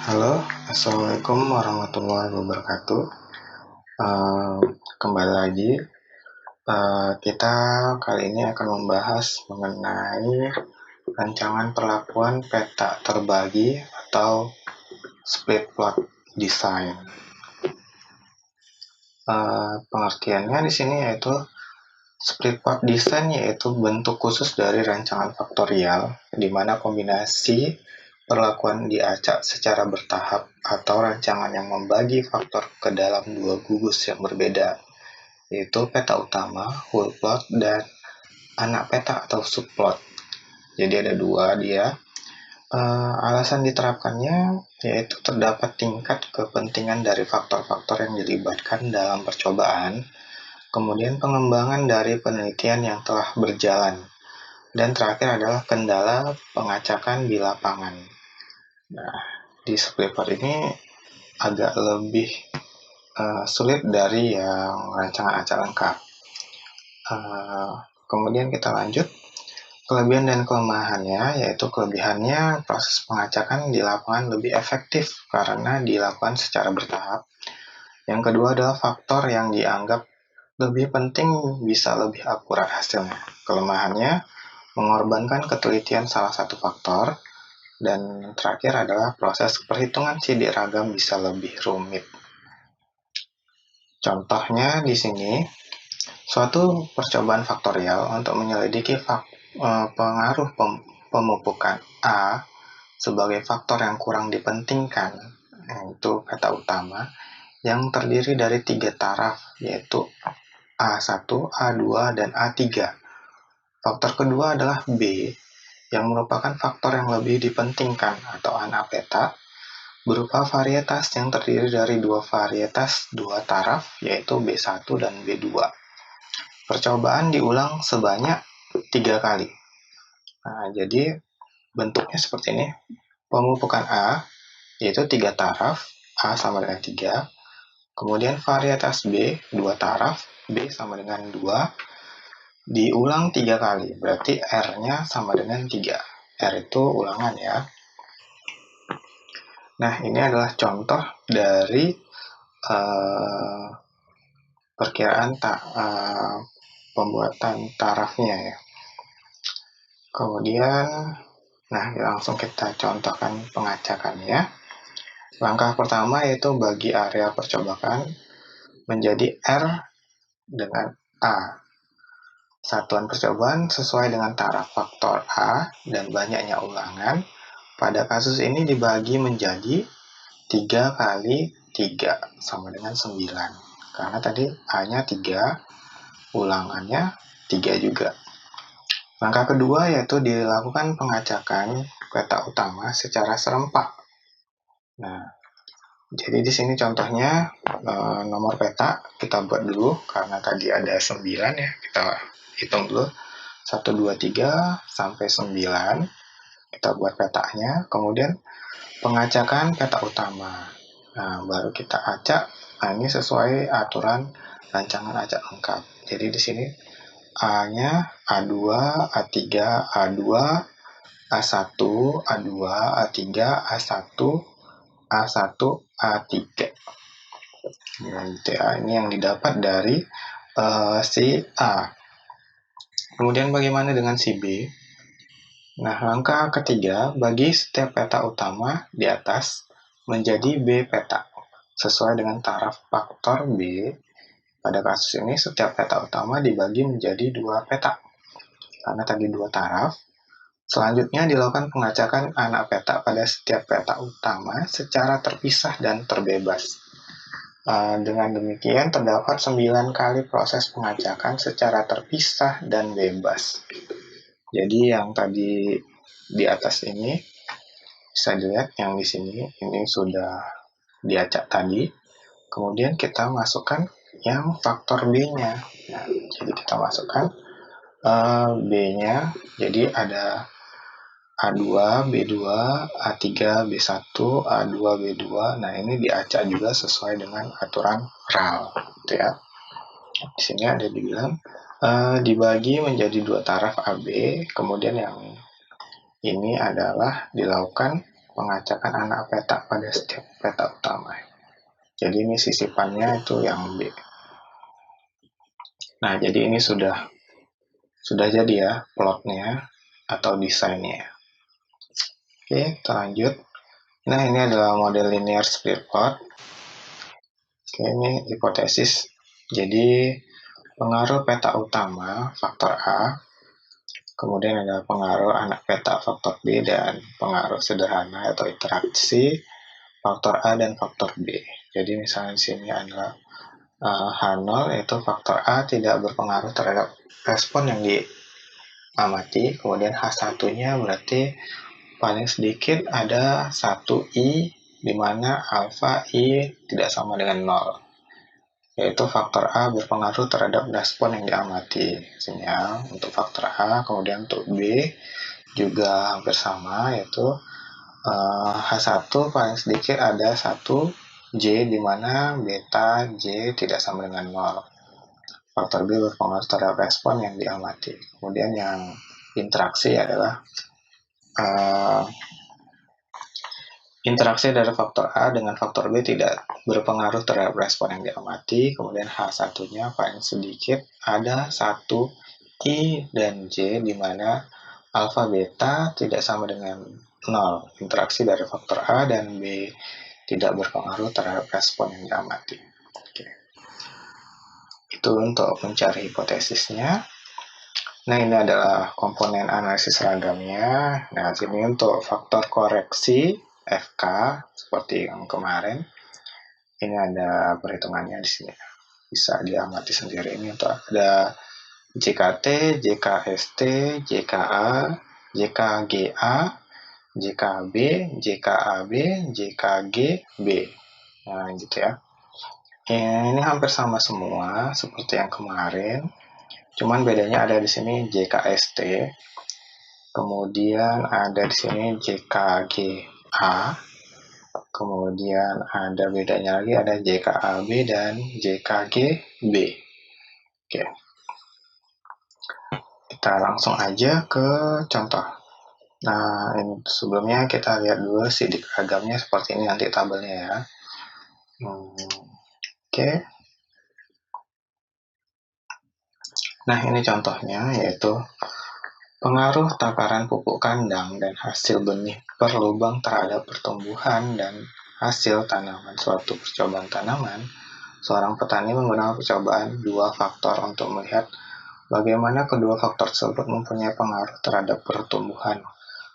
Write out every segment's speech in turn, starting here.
Halo, Assalamualaikum warahmatullahi wabarakatuh. Kembali lagi, kita kali ini akan membahas mengenai rancangan perlakuan peta terbagi atau split plot design. Pengertiannya di sini yaitu split plot design yaitu bentuk khusus dari rancangan faktorial di mana kombinasi perlakuan diacak secara bertahap atau rancangan yang membagi faktor ke dalam dua gugus yang berbeda, yaitu peta utama, whole plot, dan anak peta atau subplot. Jadi ada dua dia. Alasan diterapkannya yaitu terdapat tingkat kepentingan dari faktor-faktor yang dilibatkan dalam percobaan, kemudian pengembangan dari penelitian yang telah berjalan, dan terakhir adalah kendala pengacakan di lapangan. Nah, di split plot ini agak lebih sulit dari yang rancangan acak lengkap. Kemudian kita lanjut. Kelebihan dan kelemahannya, yaitu kelebihannya proses pengacakan di lapangan lebih efektif karena dilakukan secara bertahap. Yang kedua adalah faktor yang dianggap lebih penting bisa lebih akurat hasilnya. Kelemahannya mengorbankan ketelitian salah satu faktor. Dan terakhir adalah proses perhitungan sidik ragam bisa lebih rumit. Contohnya di sini, suatu percobaan faktorial untuk menyelidiki pengaruh pemupukan A sebagai faktor yang kurang dipentingkan, yaitu peta utama, yang terdiri dari 3 taraf, yaitu A1, A2, dan A3. Faktor kedua adalah B, yang merupakan faktor yang lebih dipentingkan atau anak peta, berupa varietas yang terdiri dari dua varietas dua taraf, yaitu B1 dan B2. Percobaan diulang sebanyak 3 kali. Nah, jadi bentuknya seperti ini. Pemupukan A, yaitu 3 taraf, A sama dengan 3. Kemudian varietas B, 2 taraf, B sama dengan 2. Diulang 3 kali, berarti R-nya sama dengan 3. R itu ulangan ya. Nah, ini adalah contoh dari perkiraan pembuatan tarafnya ya. Kemudian, langsung kita contohkan pengacakannya. Langkah pertama yaitu bagi area percobaan menjadi R dengan A. Satuan percobaan sesuai dengan taraf faktor A dan banyaknya ulangan. Pada kasus ini dibagi menjadi 3 kali 3 sama dengan 9. Karena tadi A-nya 3, ulangannya 3 juga. Langkah kedua yaitu dilakukan pengacakan peta utama secara serempak. Nah, jadi di sini contohnya nomor peta kita buat dulu karena tadi ada 9 ya. Kita hitung dulu 1 2 3 sampai 9. Kita buat petanya, kemudian pengacakan peta utama. Nah, baru kita acak. Nah, ini sesuai aturan rancangan acak lengkap. Jadi di sini A-nya A2, A3, A2, A1, A2, A3, A1, A1, A3. Nah, gitu ya. Ini yang didapat dari si A. Kemudian bagaimana dengan si B? Nah, langkah ketiga, bagi setiap peta utama di atas menjadi B peta. Sesuai dengan taraf faktor B, pada kasus ini setiap peta utama dibagi menjadi 2 peta. Karena tadi 2 taraf. Selanjutnya dilakukan pengacakan anak peta pada setiap peta utama secara terpisah dan terbebas. Dengan demikian terdapat 9 kali proses pengacakan secara terpisah dan bebas. Jadi yang tadi di atas ini bisa dilihat yang di sini ini sudah diacak tadi. Kemudian kita masukkan yang faktor B-nya. Nah, jadi kita masukkan B-nya. Jadi ada A2, B2, A3, B1, A2, B2. Nah, ini diacak juga sesuai dengan aturan RAL, gitu ya. Di sini ada dibilang dibagi menjadi 2 taraf AB, kemudian yang ini adalah dilakukan pengacakan anak peta pada setiap peta utama. Jadi ini sisipannya itu yang B. Nah, jadi ini sudah jadi ya plotnya atau desainnya. Oke, kita lanjut. Nah, ini adalah model linear split plot. Oke, ini hipotesis. Jadi, pengaruh peta utama, faktor A, kemudian ada pengaruh anak peta faktor B, dan pengaruh sederhana atau interaksi faktor A dan faktor B. Jadi, misalnya di sini adalah H0, yaitu faktor A tidak berpengaruh terhadap respon yang diamati, kemudian H1-nya berarti paling sedikit ada 1i, di mana alfa i tidak sama dengan 0, yaitu faktor A berpengaruh terhadap respon yang diamati, sinyal untuk faktor A. Kemudian untuk B juga hampir sama, yaitu H1 paling sedikit ada 1J, di mana beta J tidak sama dengan 0. Faktor B berpengaruh terhadap respon yang diamati. Kemudian yang interaksi adalah interaksi dari faktor A dengan faktor B tidak berpengaruh terhadap respon yang diamati. Kemudian H1-nya paling sedikit ada 1I dan J, di mana alfa beta tidak sama dengan 0. Interaksi dari faktor A dan B tidak berpengaruh terhadap respon yang diamati. Oke. Itu untuk mencari hipotesisnya. Nah, ini adalah komponen analisis seragamnya. Nah, sini untuk faktor koreksi FK seperti yang kemarin. Ini ada perhitungannya di sini. Bisa diamati sendiri. Ini untuk ada JKT, JKST, JKA, JKGA, JKB, JKAB, JKGB. Nah, gitu ya. Ini hampir sama semua seperti yang kemarin. Cuman bedanya ada di sini JKST, kemudian ada di sini JKGA, kemudian ada bedanya lagi ada JKAB dan JKGB. Oke. Kita langsung aja ke contoh. Nah, ini sebelumnya kita lihat dulu sidik ragamnya seperti ini nanti tabelnya ya. Oke. Nah, ini contohnya yaitu pengaruh takaran pupuk kandang dan hasil benih per lubang terhadap pertumbuhan dan hasil tanaman. Suatu percobaan tanaman, seorang petani menggunakan percobaan dua faktor untuk melihat bagaimana kedua faktor tersebut mempunyai pengaruh terhadap pertumbuhan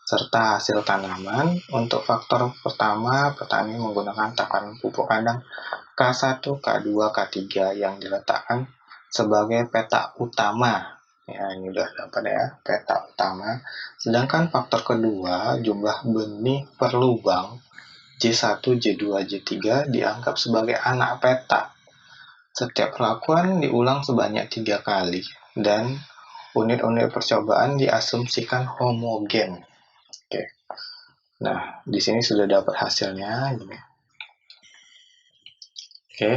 serta hasil tanaman. Untuk faktor pertama, petani menggunakan takaran pupuk kandang K1, K2, K3 yang diletakkan sebagai peta utama. Ya, ini udah dapat ya, peta utama. Sedangkan faktor kedua, jumlah benih per lubang J1, J2, J3 dianggap sebagai anak peta. Setiap perlakuan diulang sebanyak 3 kali dan unit-unit percobaan diasumsikan homogen. Oke. Nah, di sini sudah dapat hasilnya gini. Oke.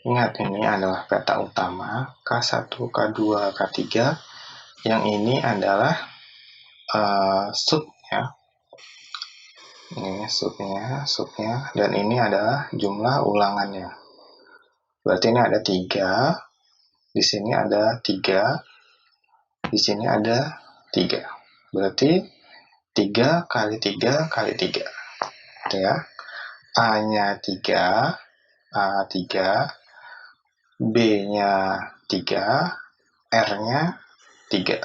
Ingat, ini adalah peta utama K1, K2, K3. Yang ini adalah subnya. Ini subnya, dan ini adalah jumlah ulangannya. Berarti ini ada 3, di sini ada 3, di sini ada 3. Berarti 3 kali 3 kali 3. Gitu ya. A-nya 3, A 3, B-nya 3, R-nya 3.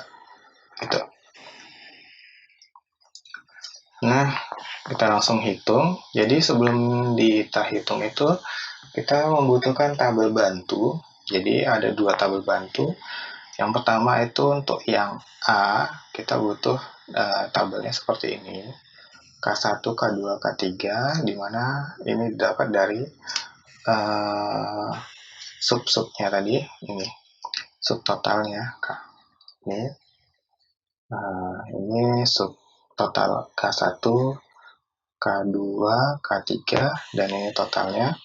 Gitu. Nah, kita langsung hitung. Jadi sebelum kita hitung itu, kita membutuhkan tabel bantu. Jadi ada 2 tabel bantu. Yang pertama itu untuk yang A, kita butuh tabelnya seperti ini. K1, K2, K3, di mana ini dapat dari sub-subnya tadi, ini sub totalnya ini sub total K1, K2, K3, dan ini totalnya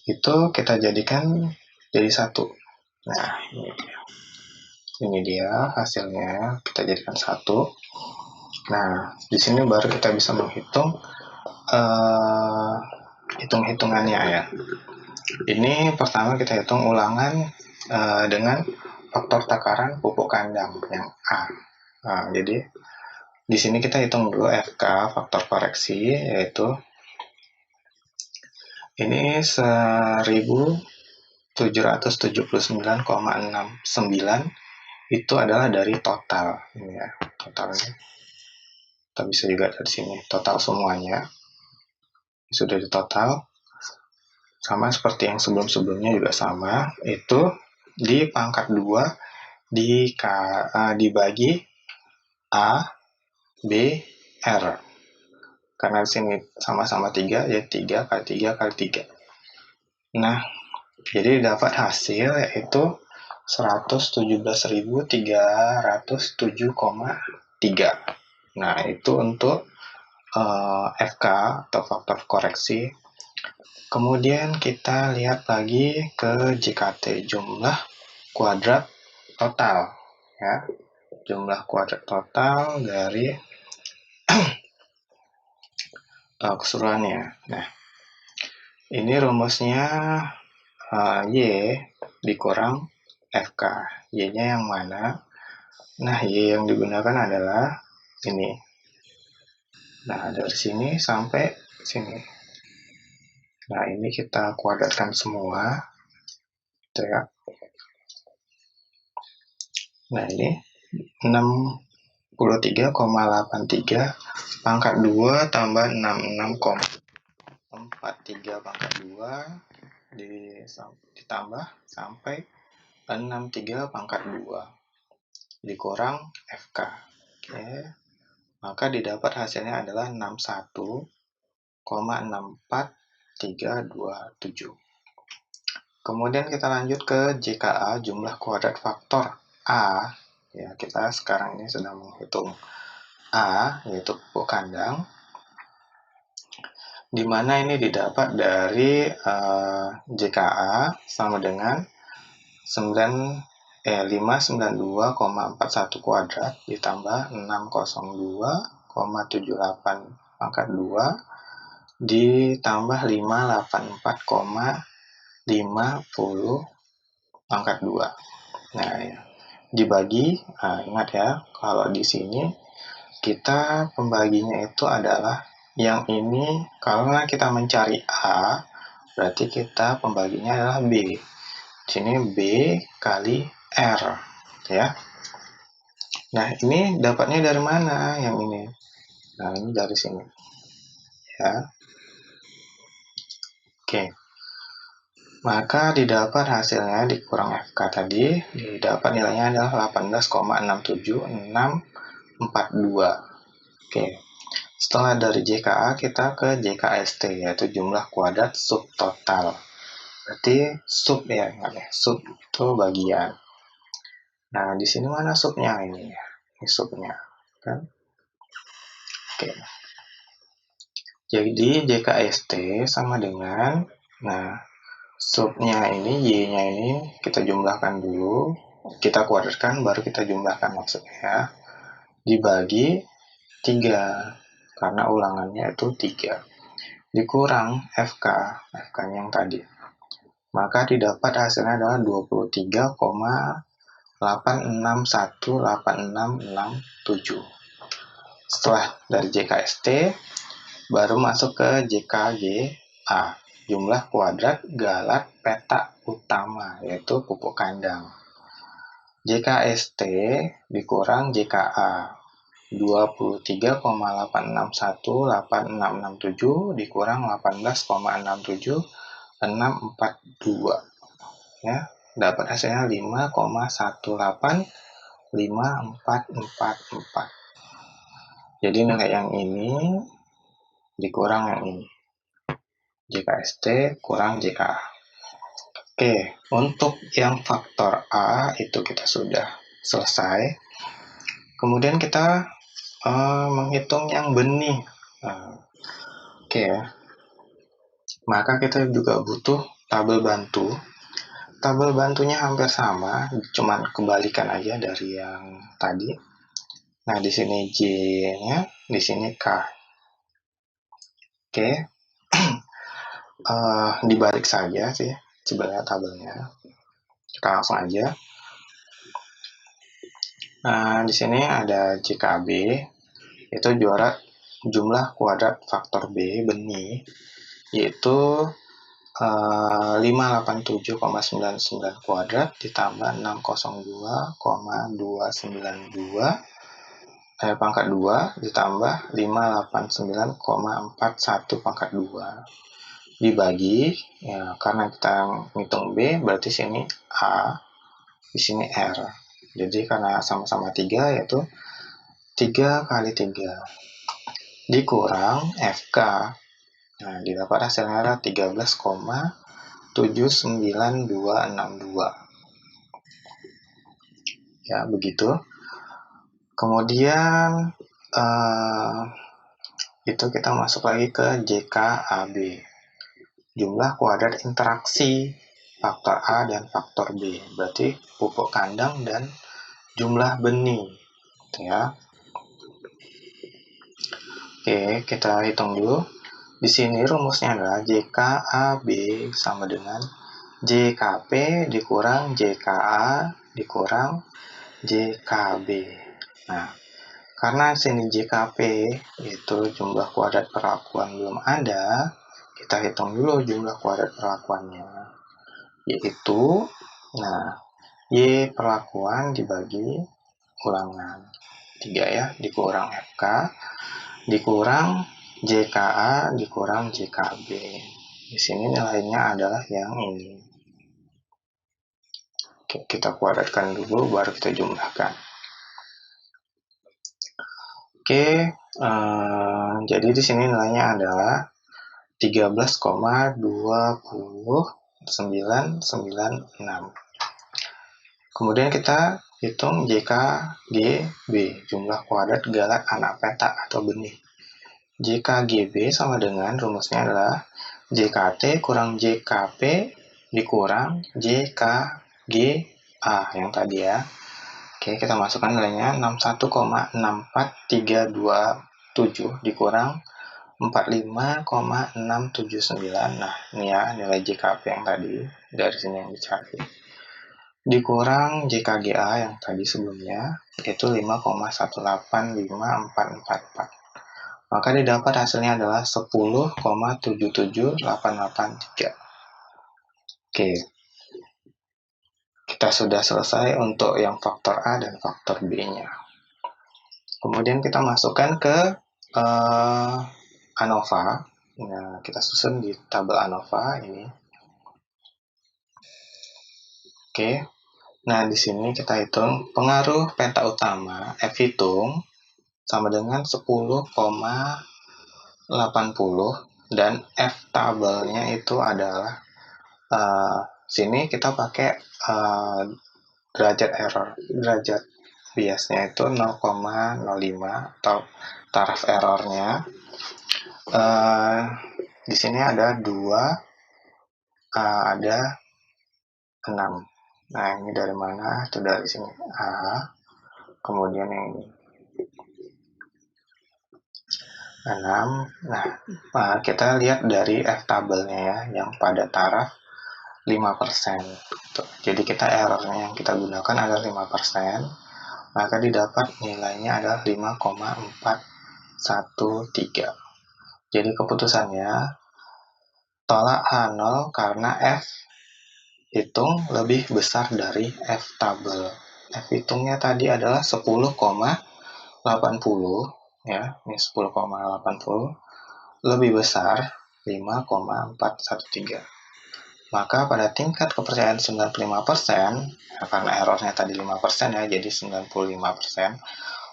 itu kita jadikan jadi satu. Nah, ini dia hasilnya, kita jadikan satu. Nah, di sini baru kita bisa menghitung hitung-hitungannya ya. Ini pertama kita hitung ulangan dengan faktor takaran pupuk kandang yang A. Nah, jadi di sini kita hitung dulu FK, faktor koreksi, yaitu ini 1779,69 itu adalah dari total. Ini ya, totalnya. Kita bisa juga dari sini, total semuanya. Sudah di total. Sama seperti yang sebelum-sebelumnya juga sama, itu di pangkat 2 dibagi A, B, R. Karena di sini sama-sama 3, ya 3 kali 3 kali 3. Nah, jadi dapat hasil yaitu 117.307,3. Nah, itu untuk FK atau faktor koreksi. Kemudian kita lihat lagi ke JKT, jumlah kuadrat total, ya, jumlah kuadrat total dari keseluruhannya. Nah, ini rumusnya Y dikurang FK. Y-nya yang mana? Nah, Y yang digunakan adalah ini. Nah, dari sini sampai sini. Nah, ini kita kuadratkan semua. Gitu ya. Nah, ini 63,83 pangkat 2 tambah 66,43 pangkat 2 ditambah sampai 63 pangkat 2 dikurang FK. Oke. Maka didapat hasilnya adalah 61,64327. Kemudian kita lanjut ke JKA, jumlah kuadrat faktor A. Ya, kita sekarang ini sedang menghitung A, yaitu pupuk kandang, di mana ini didapat dari JKA sama dengan 592,41 kuadrat ditambah 602,78 pangkat 2 ditambah 584,50 pangkat 2. Nah, ya, dibagi, ingat ya, kalau di sini kita pembaginya itu adalah yang ini, kalau kita mencari A, berarti kita pembaginya adalah B. Di sini B kali R, ya. Nah, ini dapatnya dari mana yang ini? Nah, ini dari sini. Ya. Oke. Maka didapat hasilnya dikurang FK tadi, didapat nilainya adalah 18,67642. Oke. Setelah dari JKA, kita ke JKST, yaitu jumlah kuadrat subtotal. Berarti sub ya, sub itu bagian. Nah, di sini mana subnya ini? Ini subnya, kan? Oke. Jadi JKST sama dengan, nah, subnya ini, Y-nya ini kita jumlahkan dulu, kita kuadratkan, baru kita jumlahkan maksudnya, dibagi 3, karena ulangannya itu 3, dikurang FK, FK-nya yang tadi. Maka didapat hasilnya adalah 23,8618667. Setelah dari JKST, baru masuk ke JKGA, jumlah kuadrat galat petak utama, yaitu pupuk kandang. JKST dikurang JKA, 23,8618667 dikurang 18,67642. Ya, dapat hasilnya 5,18544. Jadi nilai yang ini dikurang yang ini. JKST kurang JKA. Oke, untuk yang faktor A itu kita sudah selesai. Kemudian kita menghitung yang benih. Oke ya. Maka kita juga butuh tabel bantu. Tabel bantunya hampir sama, cuman kebalikan aja dari yang tadi. Nah, di sini J-nya, di sini K. Oke, dibalik saja sih sebenarnya tabelnya. Kita langsung aja. Nah, di sini ada JKB, itu jumlah kuadrat faktor B benih, yaitu 587,99 kuadrat ditambah 602,292 pangkat 2 ditambah 589,41 pangkat 2 dibagi, ya, karena kita ngitung B berarti sini A, di sini R. Jadi karena sama-sama 3 yaitu 3 kali 3 dikurang FK. Nah, didapat hasilnya adalah 13,79262. Ya, begitu. Kemudian itu kita masuk lagi ke JKAB. Jumlah kuadrat interaksi faktor A dan faktor B. Berarti pupuk kandang dan jumlah benih. Ya. Oke, kita hitung dulu. Di sini rumusnya adalah JKAB sama dengan JKP dikurang JKA dikurang JKB. Nah, karena sini JKP itu jumlah kuadrat perlakuan belum ada, kita hitung dulu jumlah kuadrat perlakuannya. Yaitu, nah, Y perlakuan dibagi ulangan. 3 ya, dikurang FK, dikurang JKA, dikurang JKB. Di sini nilainya adalah yang ini. Oke, kita kuadratkan dulu, baru kita jumlahkan. Oke, jadi di sini nilainya adalah 13,20996. Kemudian kita hitung JKGB, jumlah kuadrat galak anak petak atau benih. JKGB sama dengan rumusnya adalah JKT kurang JKP dikurang JKGA yang tadi ya. Oke, kita masukkan nilainya 61,64327 dikurang 45,679. Nah, ini ya nilai JKP yang tadi, dari sini yang dicari. Dikurang JKGA yang tadi sebelumnya, yaitu 5,18544. Maka didapat hasilnya adalah 10,77883. Oke, kita sudah selesai untuk yang faktor A dan faktor B-nya. Kemudian kita masukkan ke ANOVA. Nah, kita susun di tabel ANOVA ini. Oke. Nah, di sini kita hitung pengaruh penta utama F hitung sama dengan 10,80 dan F tabelnya itu adalah sini kita pakai derajat error. Derajat biasnya itu 0,05 atau taraf errornya. Di sini ada 2, ada 6. Nah, ini dari mana? Itu dari sini A. Kemudian yang ini 6. Nah, kita lihat dari F tabelnya ya, yang pada taraf 5%. Jadi kita errornya yang kita gunakan adalah 5%. Maka didapat nilainya adalah 5,413. Jadi keputusannya tolak H0 karena F hitung lebih besar dari F tabel. F hitungnya tadi adalah 10,80 ya, ini 10,80 lebih besar 5,413. Maka pada tingkat kepercayaan 95%, ya, karena errornya tadi 5% ya, jadi 95%,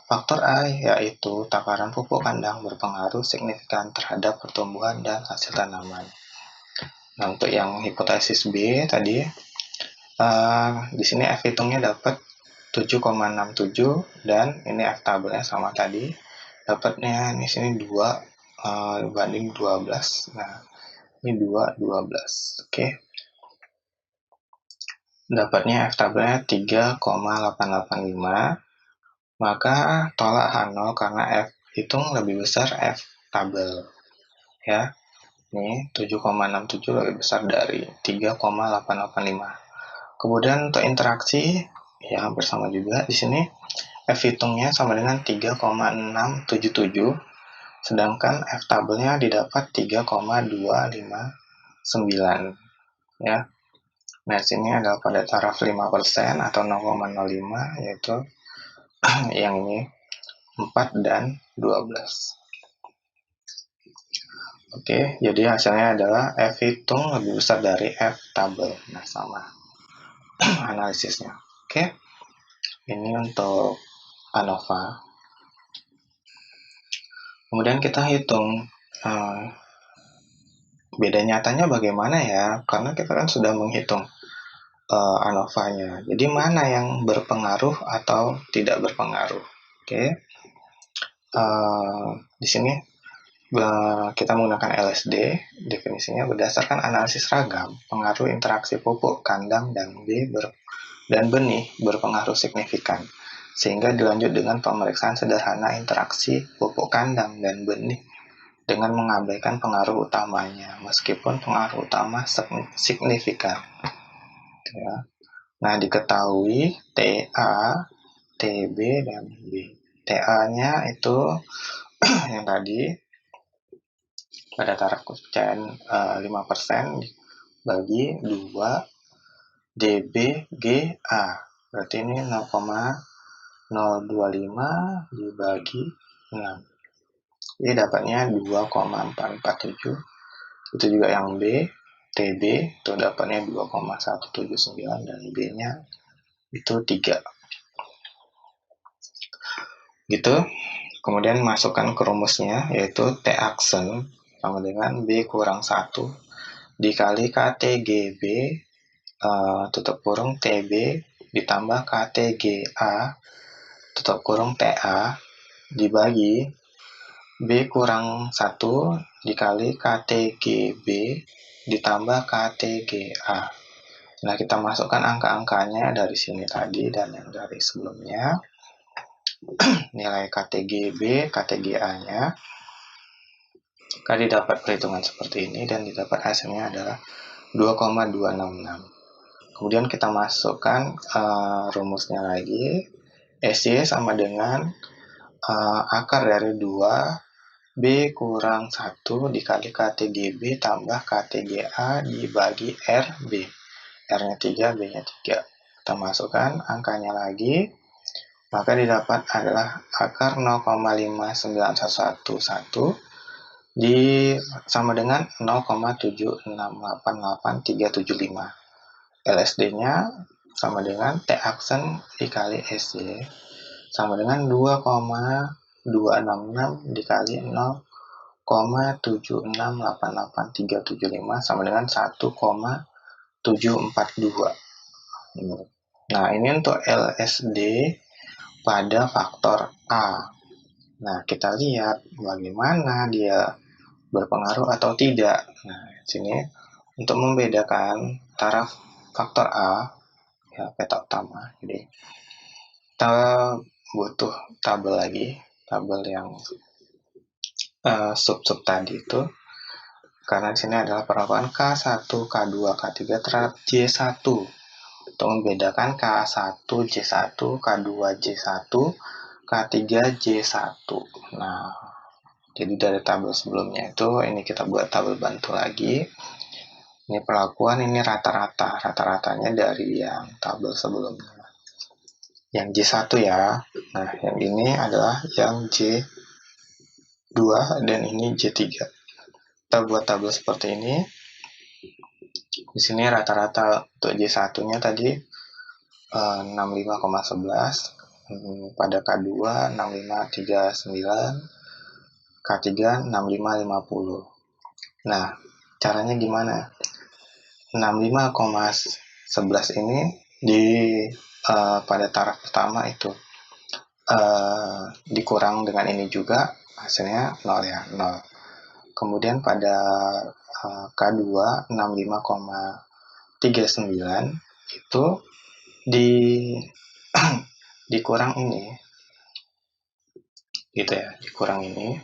faktor A yaitu takaran pupuk kandang berpengaruh signifikan terhadap pertumbuhan dan hasil tanaman. Nah, untuk yang hipotesis B tadi, di sini F hitungnya dapat 7,67 dan ini F tabelnya sama tadi. Dapatnya di sini 2 banding 12. Nah, ini 12. Oke. Dapatnya F tabelnya 3,885. Maka tolak H0 karena F hitung lebih besar F tabel. ya. Ini 7,67 lebih besar dari 3,885. Kemudian untuk interaksi ya hampir sama juga. Di sini F hitungnya sama dengan 3,677, sedangkan F tabelnya didapat 3,259 ya. Nah, sini adalah pada taraf 5% atau 0,05, yaitu yang ini 4 dan 12. Oke, jadi hasilnya adalah F hitung lebih besar dari F tabel. Nah, sama analisisnya. Oke, ini untuk ANOVA. Kemudian kita hitung beda nyatanya bagaimana ya, karena kita kan sudah menghitung ANOVA-nya. Jadi mana yang berpengaruh atau tidak berpengaruh? Oke, di sini kita menggunakan LSD. Definisinya berdasarkan analisis ragam, pengaruh interaksi pupuk, kandang, dan benih berpengaruh signifikan, sehingga dilanjut dengan pemeriksaan sederhana interaksi pupuk kandang dan benih dengan mengabaikan pengaruh utamanya, meskipun pengaruh utama signifikan. Ya. Nah, diketahui TA, TB, dan B. TA-nya itu yang tadi pada taraf kepercayaan 5% bagi 2 dBGA. Berarti ini 0,025 dibagi 6. Jadi dapatnya 2,447. Itu juga yang B, TB itu dapatnya 2,179 dan B-nya itu 3. Gitu. Kemudian masukkan ke rumusnya, yaitu T aksen sama dengan B kurang 1 dikali KTGB tutup kurung TB ditambah KTGA tutup kurung TA dibagi B kurang 1 dikali KTGB ditambah KTGA. Nah, kita masukkan angka-angkanya dari sini tadi dan yang dari sebelumnya. Nilai KTGB, KTGA-nya. Tadi dapat perhitungan seperti ini dan didapat hasilnya adalah 2,266. Kemudian kita masukkan rumusnya lagi. SY sama dengan akar dari 2 B kurang 1 dikali KTGB tambah KTGA dibagi RB. R-nya 3, B-nya 3. Kita masukkan angkanya lagi. Maka didapat adalah akar 0,59111 sama dengan 0,7688375. LSD-nya sama dengan T aksen dikali SY sama dengan 2,266 dikali 0,7688375 sama dengan 1,742. Nah, ini untuk LSD pada faktor A. Nah, kita lihat bagaimana dia berpengaruh atau tidak. Nah, sini untuk membedakan taraf faktor A, ya peta utama. Jadi, kita butuh tabel lagi, tabel yang sub-sub tadi itu. Karena di sini adalah perlakuan K1, K2, K3 terhadap J1. Untuk membedakan K1, J1, K2, J1, K3, J1. Nah, jadi dari tabel sebelumnya itu, ini kita buat tabel bantu lagi. Ini perlakuan, ini rata-rata. Rata-ratanya dari yang tabel sebelumnya. Yang J1 ya. Nah, yang ini adalah yang J2 dan ini J3. Kita buat tabel seperti ini. Di sini rata-rata untuk J1-nya tadi 65,11, pada K2 6539, K3 6550. Nah, caranya gimana? 65,11 ini pada taraf pertama itu dikurang dengan ini juga, hasilnya 0 ya, 0. Kemudian pada K2 65,39 itu dikurang ini gitu ya, dikurang ini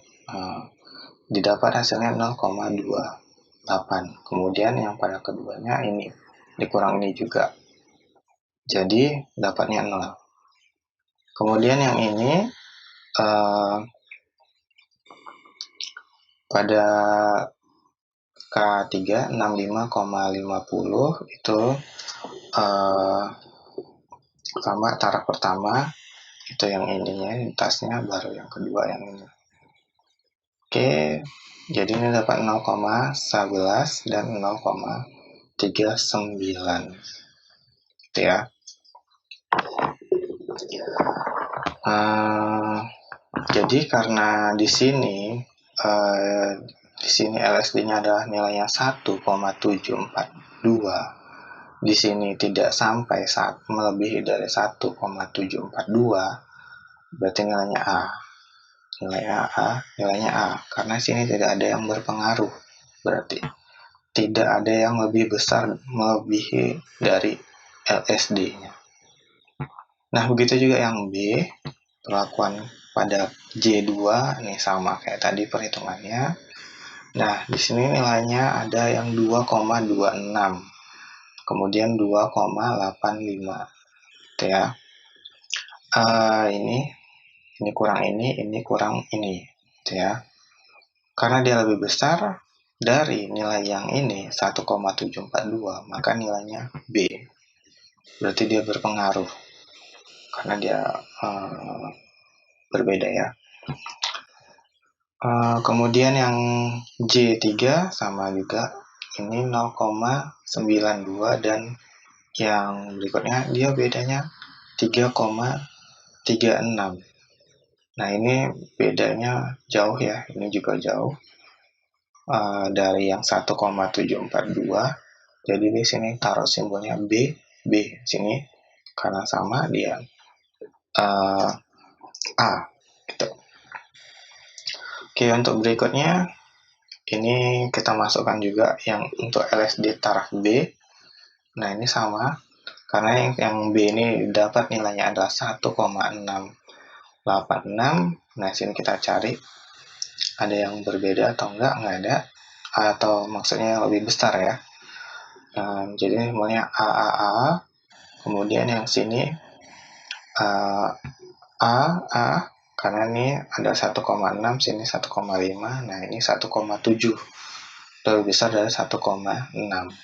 didapat hasilnya 0,28. Kemudian yang pada keduanya ini dikurang ini juga, jadi dapatnya 0. Kemudian yang ini pada K3 65,50 itu sama taraf pertama itu yang ininya tasnya, baru yang kedua yang ini. Oke, jadi ini dapat 0,11 dan 0,39 gitu ya. Jadi karena di sini LSD-nya adalah nilainya 1,742. Di sini tidak sampai melebihi dari 1,742, berarti nilainya A. Nilainya A, karena sini tidak ada yang berpengaruh, berarti tidak ada yang lebih besar melebihi dari LSD-nya. Nah, begitu juga yang B, perlakuan pada J2 ini sama kayak tadi perhitungannya. Nah, di sini nilainya ada yang 2,26, kemudian 2,85, gitu ya. Ini kurang ini kurang ini, gitu ya. Karena dia lebih besar dari nilai yang ini 1,742, maka nilainya B. Berarti dia berpengaruh karena dia berbeda ya. Kemudian yang J3 sama juga, ini 0,92, dan yang berikutnya dia bedanya 3,36. Nah, ini bedanya jauh ya, ini juga jauh dari yang 1,742. Jadi di sini taruh simbolnya B sini karena sama dia A gitu. Oke, untuk berikutnya ini kita masukkan juga yang untuk LSD taraf B. Nah, ini sama karena yang B ini dapat nilainya adalah 1,686. Nah, sini kita cari ada yang berbeda atau enggak ada, atau maksudnya yang lebih besar ya. Jadi simbolnya AAA, kemudian yang sini A karena ini ada 1,6, sini 1,5, nah ini 1,7, lebih besar dari 1,6.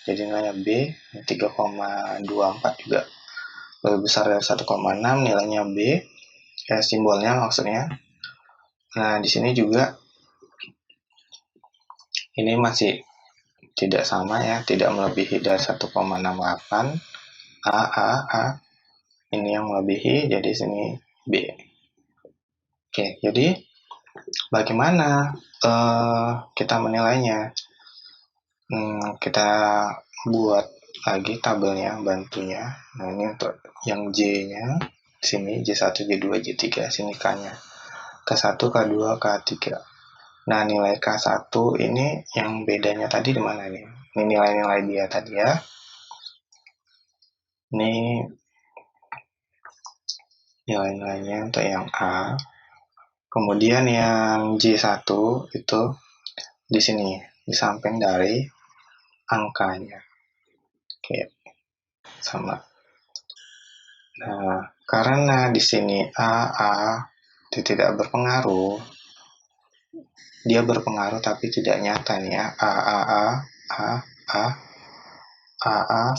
Jadi nilainya B 3,24 juga lebih besar dari 1,6, nilainya B ya, simbolnya maksudnya. Nah, di sini juga ini masih tidak sama ya, tidak melebihi dari 1,68. A ini yang melebihi, jadi sini B. Oke, jadi bagaimana kita menilainya? Kita buat lagi tabelnya, bantunya. Nah, ini untuk yang J-nya sini J1, J2, J3, sini K-nya. K1, K2, K3. Nah, nilai K1 ini yang bedanya tadi di mana nih? Ini nilai-nilai dia tadi ya. Ini nilai-nilainya untuk yang A. Kemudian yang J1 itu di sini, di samping dari angkanya. Oke, sama. Nah, karena di sini A itu tidak berpengaruh, dia berpengaruh tapi tidak nyata nih ya. A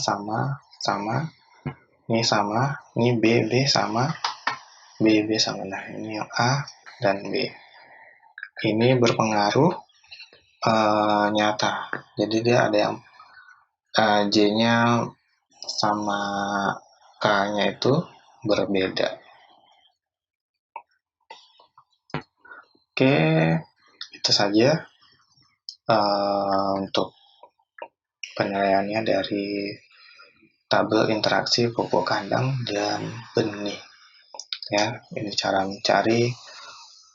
sama, ini sama, ini B sama, B sama. Nah, ini yang A dan B. Ini berpengaruh nyata. Jadi dia ada yang J-nya sama K-nya itu berbeda. Oke, itu saja untuk penilaiannya dari tabel interaksi pupuk kandang dan benih. Ya, ini cara mencari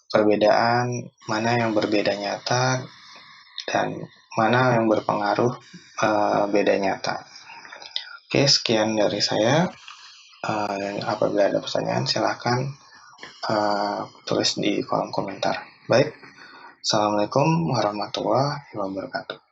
perbedaan, mana yang berbeda nyata dan mana yang berpengaruh beda nyata. Oke, sekian dari saya. Apabila ada pertanyaan, silahkan tulis di kolom komentar. Baik, Assalamualaikum warahmatullahi wabarakatuh.